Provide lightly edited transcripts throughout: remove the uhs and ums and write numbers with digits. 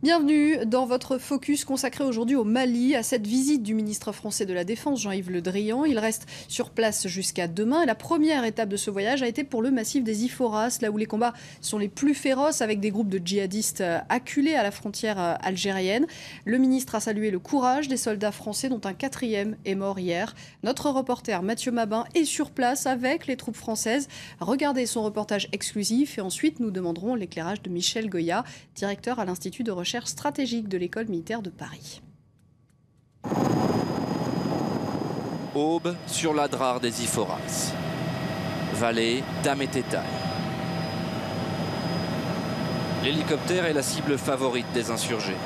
Bienvenue dans votre focus consacré aujourd'hui au Mali, à cette visite du ministre français de la Défense, Jean-Yves Le Drian. Il reste sur place jusqu'à demain. Et la première étape de ce voyage a été pour le massif des Iforas, là où les combats sont les plus féroces, avec des groupes de djihadistes acculés à la frontière algérienne. Le ministre a salué le courage des soldats français, dont un quatrième est mort hier. Notre reporter Mathieu Mabin est sur place avec les troupes françaises. Regardez son reportage exclusif et ensuite nous demanderons l'éclairage de Michel Goya, directeur à l'Institut de recherche stratégique de l'École militaire de Paris. Aube sur l'Adrar des Iforas, vallée d'Amététaï. L'hélicoptère est la cible favorite des insurgés.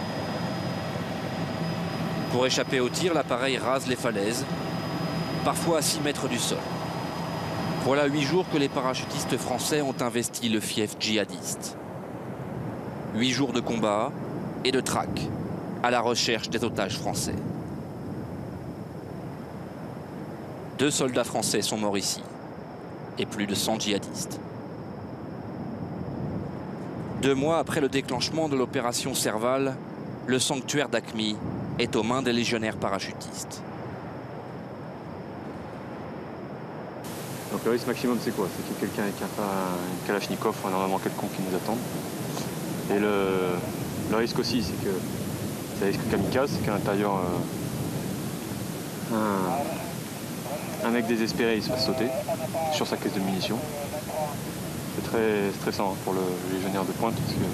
Pour échapper au tir, l'appareil rase les falaises, parfois à 6 mètres du sol. Voilà 8 jours que les parachutistes français ont investi le fief djihadiste. 8 jours de combat et de traque à la recherche des otages français. 2 soldats français sont morts ici et plus de 100 djihadistes. 2 mois après le déclenchement de l'opération Serval, le sanctuaire d'Aqmi est aux mains des légionnaires parachutistes. Donc le risque maximum, c'est quoi? C'est qu'il y ait quelqu'un qui n'a pas une Kalachnikov ou un armement quelconque qui nous attend. Et le risque aussi, c'est que c'est un risque kamikaze, c'est qu'à l'intérieur, un mec désespéré, il se fasse sauter sur sa caisse de munitions. C'est très stressant pour le légionnaire de pointe, parce que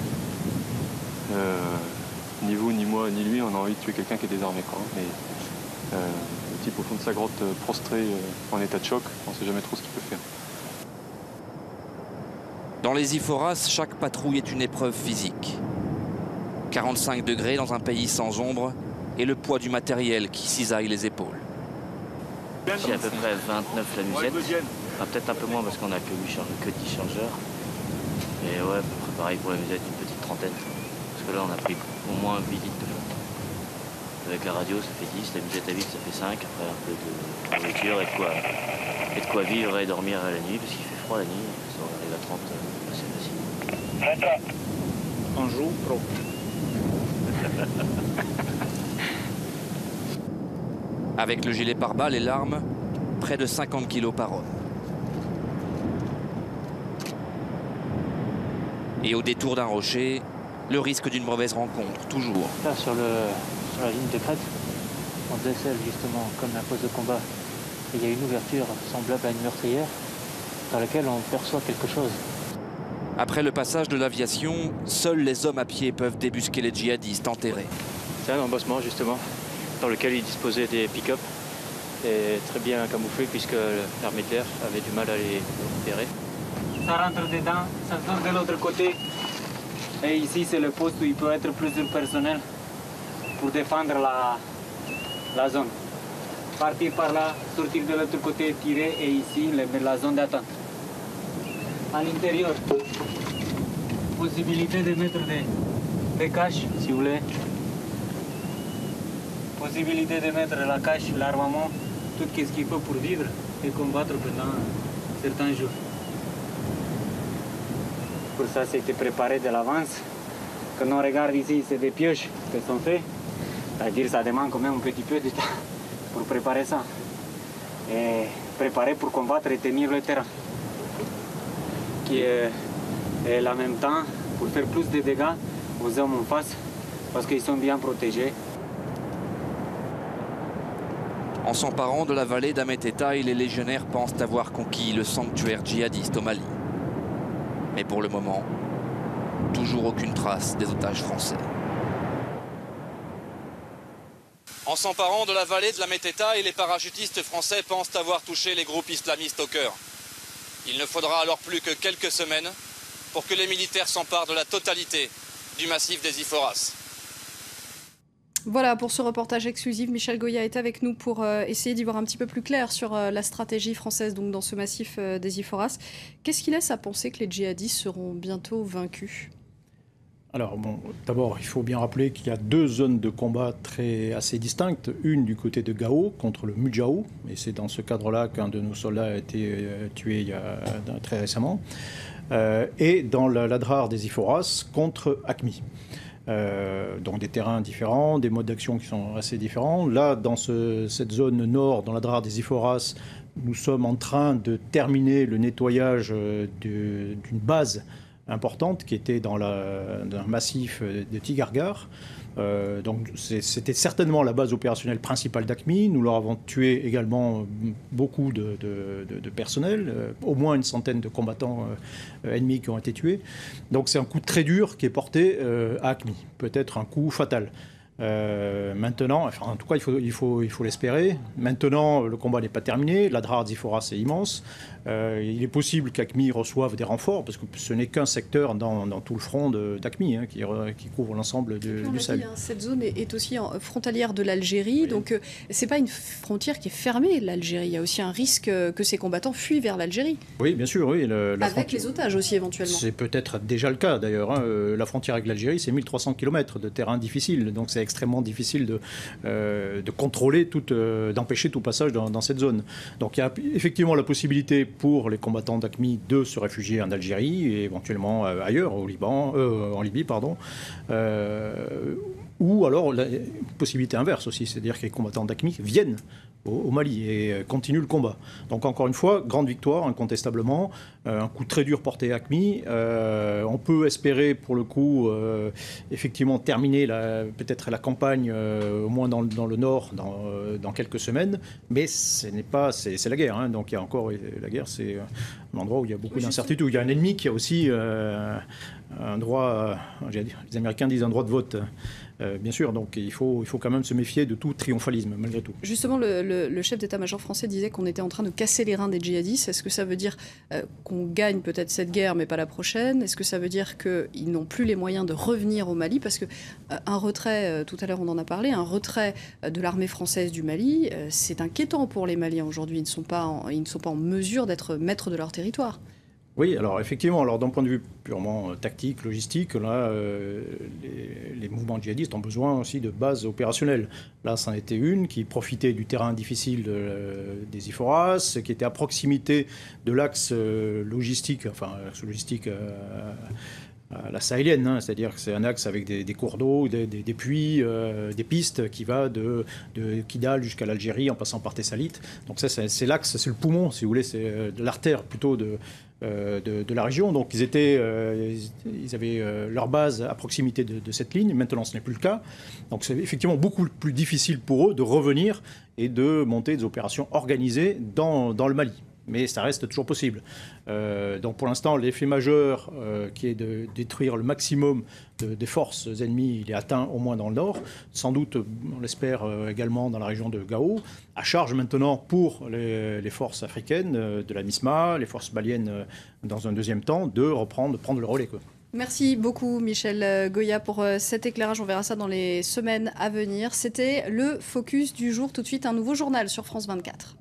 ni vous, ni moi, ni lui, on a envie de tuer quelqu'un qui est désarmé, quoi. Mais le type au fond de sa grotte, prostré, en état de choc, on ne sait jamais trop ce qu'il peut faire. Dans les Iforas, chaque patrouille est une épreuve physique. 45 degrés dans un pays sans ombre et le poids du matériel qui cisaille les épaules. J'ai à peu près 29 lanusettes, enfin, peut-être un peu moins parce qu'on a que 10 chargeurs. Et ouais, à peu près pareil pour la musette, une petite trentaine. Parce que là on a pris au moins 8 litres de flotte. Avec la radio ça fait 10, la musette à vide ça fait 5, après un peu de nourriture et de quoi vivre et dormir la nuit, parce qu'il fait froid la nuit, ça arrive à 30, c'est facile. On joue pro. Avec le gilet pare-balles et l'arme, près de 50 kilos par homme. Et au détour d'un rocher, le risque d'une mauvaise rencontre, toujours. Là, sur la ligne de crête, on décèle justement comme un poste de combat. Et il y a une ouverture semblable à une meurtrière dans laquelle on perçoit quelque chose. Après le passage de l'aviation, seuls les hommes à pied peuvent débusquer les djihadistes enterrés. C'est un embossement justement, dans lequel ils disposaient des pick-up, et très bien camouflés puisque l'armée de l'air avait du mal à les repérer. Ça rentre dedans, ça sort de l'autre côté. Et ici, c'est le poste où il peut être plusieurs personnels pour défendre la zone. Partir par là, sortir de l'autre côté, tirer, et ici, la zone d'attente. À l'intérieur, possibilité de mettre des caches, si vous voulez. Possibilité de mettre la cache, l'armement, tout ce qu'il faut pour vivre et combattre pendant certains jours. Pour ça, c'était préparé de l'avance. Quand on regarde ici, c'est des pioches qui sont faites. C'est-à-dire ça demande quand même un petit peu de temps pour préparer ça. Et préparer pour combattre et tenir le terrain. Qui est en même temps pour faire plus de dégâts aux hommes en face parce qu'ils sont bien protégés. En s'emparant de la vallée d'Amététaï, les légionnaires pensent avoir conquis le sanctuaire djihadiste au Mali. Mais pour le moment, toujours aucune trace des otages français. En s'emparant de la vallée de l'Amététaï, les parachutistes français pensent avoir touché les groupes islamistes au cœur. Il ne faudra alors plus que quelques semaines pour que les militaires s'emparent de la totalité du massif des Iforas. Voilà, pour ce reportage exclusif, Michel Goya est avec nous pour essayer d'y voir un petit peu plus clair sur la stratégie française donc, dans ce massif des Iforas. Qu'est-ce qui laisse à penser que les djihadistes seront bientôt vaincus ? Alors bon, d'abord, il faut bien rappeler qu'il y a 2 zones de combat assez distinctes. Une du côté de Gao contre le Mudjahou, et c'est dans ce cadre-là qu'un de nos soldats a été tué très récemment, et dans l'Adrar des Iforas contre Aqmi. donc des terrains différents, des modes d'action qui sont assez différents. Là, dans cette zone nord, dans la Drare des Iforas, nous sommes en train de terminer le nettoyage d'une base importante qui était dans un massif de Tigargar. Donc c'était certainement la base opérationnelle principale d'AQMI. Nous leur avons tué également beaucoup de personnel, au moins une centaine de combattants ennemis qui ont été tués. Donc c'est un coup très dur qui est porté à AQMI, peut-être un coup fatal. Maintenant, enfin, en tout cas, il faut l'espérer. Maintenant, le combat n'est pas terminé. La Drare d'Iforas est immense. Il est possible qu'AQMI reçoive des renforts, parce que ce n'est qu'un secteur dans tout le front d'AQMI qui couvre l'ensemble du Sahel. Cette zone est aussi frontalière de l'Algérie, oui. Donc ce n'est pas une frontière qui est fermée, l'Algérie. Il y a aussi un risque que ces combattants fuient vers l'Algérie. Oui, bien sûr. Oui, avec les otages aussi, éventuellement. C'est peut-être déjà le cas, d'ailleurs. La frontière avec l'Algérie, c'est 1300 km de terrain difficile. Donc c'est extrêmement difficile de contrôler, d'empêcher tout passage dans cette zone. Donc il y a effectivement la possibilité pour les combattants d'AQMI de se réfugier en Algérie et éventuellement ailleurs, en Libye, pardon. Ou alors la possibilité inverse aussi, c'est-à-dire que les combattants d'AQMI viennent au Mali et continuent le combat. Donc encore une fois, grande victoire incontestablement, un coup très dur porté à AQMI. On peut espérer pour le coup effectivement terminer peut-être la campagne au moins dans le nord dans quelques semaines, mais c'est la guerre. Hein. Donc il y a encore la guerre, c'est un endroit où il y a beaucoup d'incertitudes. Il y a un ennemi qui a aussi un droit, les Américains disent un droit de vote. Bien sûr, donc il faut quand même se méfier de tout triomphalisme, malgré tout. Justement, le chef d'état-major français disait qu'on était en train de casser les reins des djihadistes. Est-ce que ça veut dire qu'on gagne peut-être cette guerre, mais pas la prochaine? Est-ce que ça veut dire qu'ils n'ont plus les moyens de revenir au Mali? Parce qu'un retrait, tout à l'heure on en a parlé, un retrait de l'armée française du Mali, c'est inquiétant pour les Maliens aujourd'hui. Ils ne sont pas en mesure d'être maîtres de leur territoire. Oui, alors effectivement, d'un point de vue purement tactique, logistique, là, les mouvements djihadistes ont besoin aussi de bases opérationnelles. Là, c'en était une qui profitait du terrain difficile des Iforas, qui était à proximité de l'axe logistique, à la sahélienne, hein, c'est-à-dire que c'est un axe avec des cours d'eau, des puits, des pistes qui va de Kidal jusqu'à l'Algérie en passant par Tessalit. Donc ça, c'est l'axe, c'est le poumon, si vous voulez, c'est l'artère plutôt de la région. Donc ils avaient leur base à proximité de cette ligne. Maintenant, ce n'est plus le cas. Donc c'est effectivement beaucoup plus difficile pour eux de revenir et de monter des opérations organisées dans le Mali. Mais ça reste toujours possible. Donc pour l'instant, l'effet majeur qui est de détruire le maximum des forces ennemies, il est atteint au moins dans le nord. Sans doute, on l'espère également dans la région de Gao. À charge maintenant pour les forces africaines de la MISMA, les forces maliennes dans un deuxième temps, de prendre le relais, quoi. Merci beaucoup Michel Goya pour cet éclairage. On verra ça dans les semaines à venir. C'était le Focus du jour. Tout de suite, un nouveau journal sur France 24.